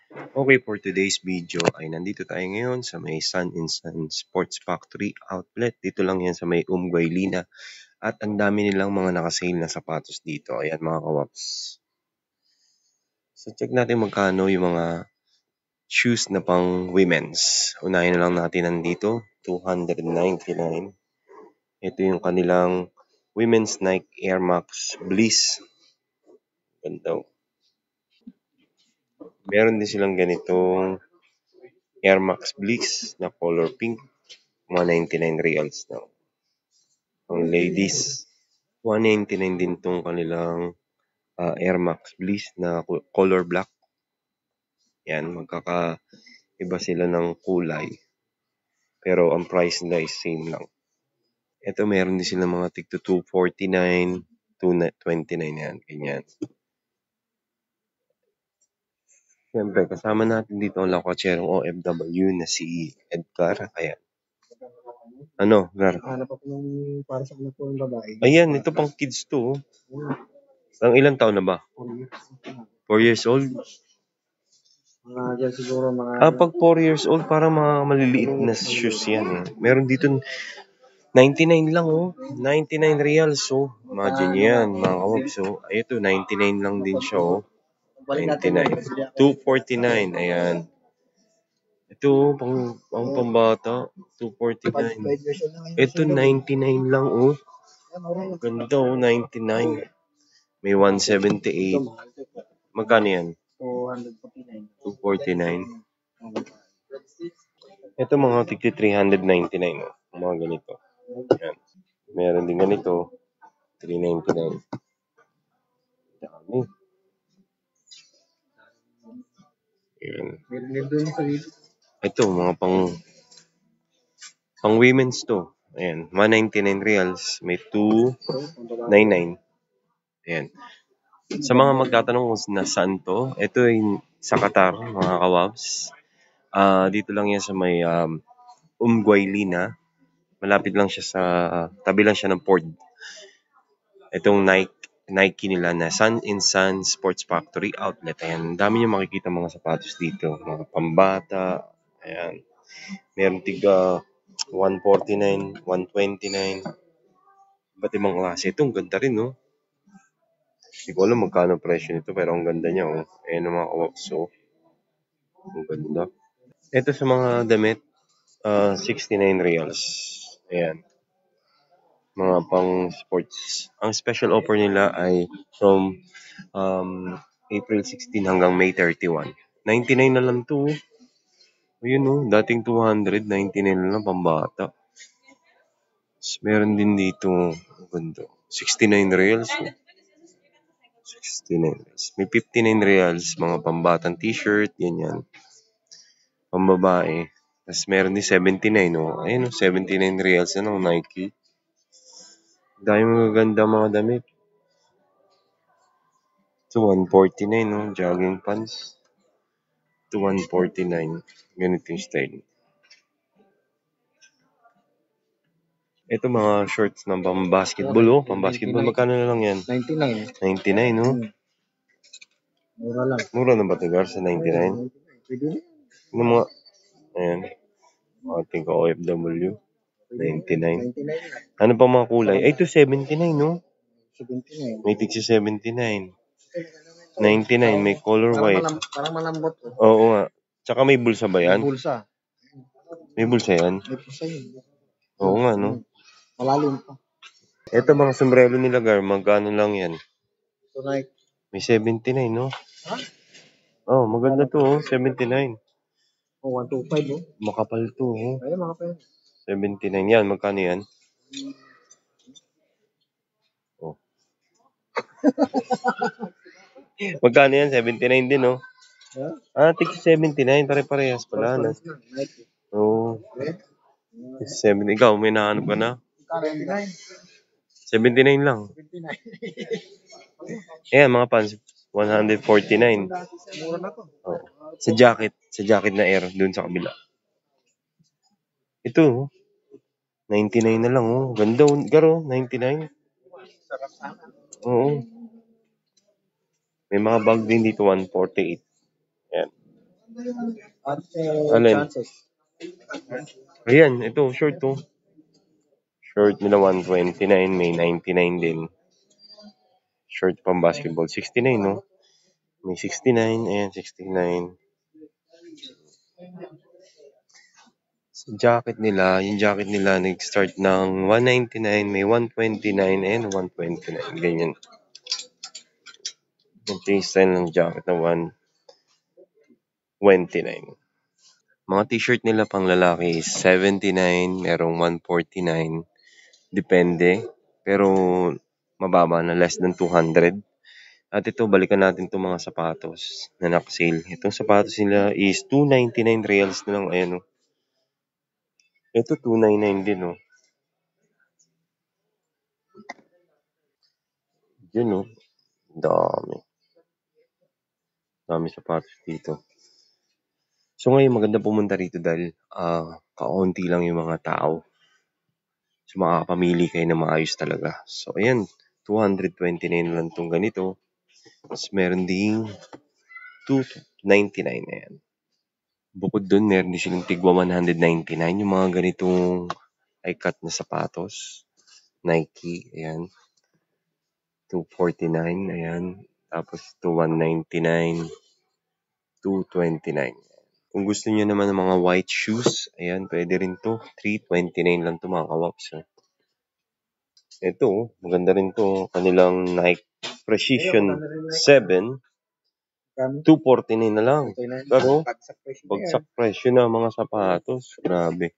Okay, for today's video ay nandito tayo ngayon sa may Sun in Sun Sports Factory Outlet. Dito lang yan sa may Lina. At ang dami nilang mga nakasale na sapatos dito. Ayan mga kawaps. So check natin magkano yung mga shoes na pang women's. Unahin na lang natin nandito. $299. Ito yung kanilang women's Nike Air Max Bliss. Ganda. Meron din silang ganitong Air Max Bliss na color pink. Mga 99 reals na. Ang ladies, 199 din tong kanilang Air Max Bliss na color black. Yan, magkakaiba sila ng kulay. Pero ang price nila is same lang. Ito meron din sila mga tigto 249, 229 yan, ganyan. Siyempre, kasama natin dito ang lakwacherong OFW na si Edgar. Ayan. Ano, Gar? Hanap ako ng para sa anak ko ng babae. Ayan, ito pang kids to. Ang ilang taon na ba? 4 years old? Mga dyan siguro mga... Pag 4 years old, parang mga maliliit na shoes yan eh. Meron dito 99 lang oh. 99 reals oh. Imagine yan mga kawag. So, ito 99 lang din siya oh. 99. 249. Ayan. Ito pang pambata. 249. Ito 99 lang oh. Ganda oh. 99. May 178. Magkano yan? 249. Ito mga tigti 399 oh. Mga ganito. Yan. Meron din ganito. 399. Dami. Yan. Ito mga pang women's to. Ayan. 199 reals. May 299. Ayan. Sa mga magtatanong kung nasaan to, ito ay sa Qatar, mga kawabs. Dito lang yan sa may Lina. Malapit lang siya sa, tabi lang siya ng port. Itong Nike nila na Sun in Sun Sports Factory Outlet. Ayan, ang dami nyo makikita mga sapatos dito. Mga pambata. Ayan. Meron tiga 149, 129. Ba't ibang klase? Ito, ang ganda rin, no? Hindi ko alam magkano presyo nito, pero ang ganda niya, oh. Ayan ang mga kawak. So, ang ganda. Ito sa mga damit, 69 reals. Ayan. Mga pang sports. Ang special offer nila ay from April 16 hanggang May 31. 99 na lang to. Ayun oh, dating 200, 99 na lang pambata. Meron din dito, ganda. 69 reals. Oh. 69 reals. May 59 reals, mga pambatang t-shirt, ganyan. Pambabae. Tapos meron din 79, oh. Ayun oh, 79 reals na ng Nike. Dahil magaganda mga damit. To 149, no? Jogging pants. To 149. Ganito yung style. Ito mga shorts ng pang-basketball, oh. Pang-basketball, magkano na lang yan? 99. 99, no? Mura lang. Mura na ba ito, Gar, sa 99? Ano mga, ayan. Ating ka-OFW. 99. Ano pa mga kulay? Ay, ito 79, no? 79. May tig 79. 99, may color white. Parang malambot. Oo nga. Tsaka may bulsa ba yan? May bulsa. May bulsa yan? May bulsa yun. Oo nga, no? Malalim pa. Ito mga sombrero nila, Gar, magkano lang yan? So, like, may 79, no? Ha? Oh, maganda to, oh. 79. Oh, 125, oh. Makapal to, oh. Ayun, makapal. 79 yan. Magkano yan? Oh. Magkano yan? 79 din, oh. Tig 79. Pare-parehas pala, no? Oo. 70. Ikaw, may nahanap ka na? 79 lang. 79. Ayan, mga pants. 149. Mura na to. Oh. Sa jacket na air, dun sa kabila. Ito, oh. 99 na lang, oh. Ganda, Garo, 99. Oo. May mga bag din dito, 148. Ayan. At Alin? chances. Ayan, ito, short to. Short nila 129, may 99 din. Short pang basketball, 69, no? May 69, ayan, 69. Sa jacket nila, yung jacket nila nag-start ng 199, may 129, and 129, ganyan. Nag-change style ng jacket na 129. Mga t-shirt nila pang lalaki is 79, merong 149, depende. Pero mababa na, less than 200. At ito, balikan natin itong mga sapatos na naka-sale. Itong sapatos nila is 299 reals na lang. Ayan, oh. Ito, 299 din, oh. Yun, oh. Dami. Dami sapatos dito. So ngayon, maganda pumunta rito dahil kaunti lang yung mga tao. So makakapamili kayo na maayos talaga. So ayan, 229 lang itong ganito. Tapos meron ding 299 na yan. Bukod dun, meron din silang tigwa 199 yung mga ganitong high-cut na sapatos. Nike, ayan. 249, ayan. Tapos to 199, 229. Kung gusto niyo naman ng mga white shoes, ayan, pwede rin to. 329 lang to mga kawaps. Ito, maganda rin to. Kanilang Nike Precision 7, Kami. 249 na lang. Pero, Bagsak presyo na yan. bagsak presyo na mga sapatos. Grabe.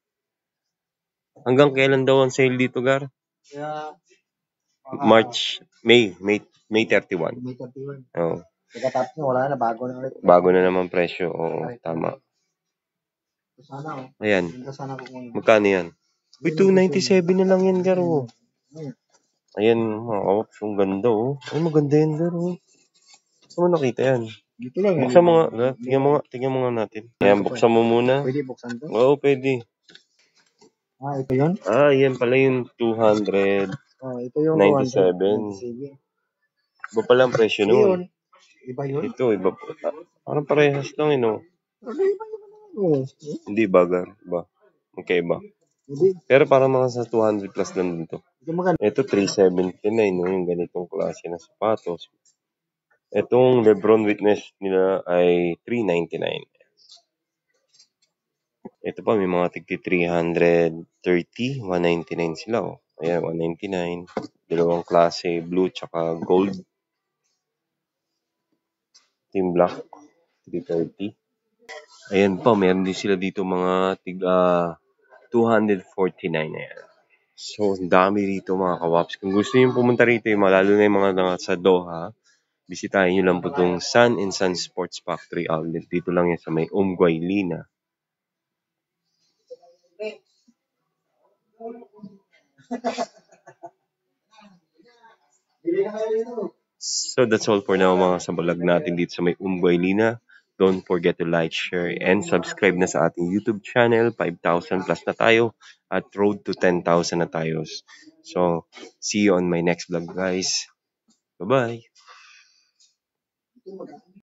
Hanggang kailan daw ang sale dito, Gar? Kaya, May 31. may 31. Oo. Pagkatapos na, wala na, bago na ulit. Bago na naman presyo. Oo, tama. Sana, oh. Ayan. Ganda sana ko kung Magkano yan? Uy, 297 na lang yan, Gar. Oh. Ayun. Ayan, mga kawaps. Ang ganda, oh. Ay, maganda yan, Gar. Oh. Saan mo nakita yan? Dito lang yan. Buksan mo nga. Tingnan mo nga natin. Ayan, buksan mo muna. Pwede buksan to? Oo, pwede. Ito yun? Yan pala yung 297. Ito yung 297. Iba pala ang presyo Yun. nun. Iba yun? Ito, iba. Parang parehas lang, no? Ano iba yun? Oh. Hindi ba, Gar? Iba. Magkaiba. Hindi. Pero parang mga sa 200 plus lang dito. Ito maganda. Ito, 379, no? Yung ganitong klase na sapatos. Itong Lebron Witness nila ay 399. Ito pa, may mga tigti 330, 199 sila, oh. Ayan, 199. Dalawang klase, blue tsaka gold. Team black, 330. Ayan pa, meron din sila dito mga tiga 249 na yan. So, ang dami rito mga kawaps. Kung gusto nyo pumunta rito, lalo na yung mga sa Doha, bisitahin nyo lang po itong Sun and Sun Sports Factory Outlet. Dito lang yan sa may Lina. So that's all for now mga sa vlog natin dito sa may Lina. Don't forget to like, share, and subscribe na sa ating YouTube channel. 5,000 plus na tayo at road to 10,000 na tayo. So, see you on my next vlog guys. Bye-bye!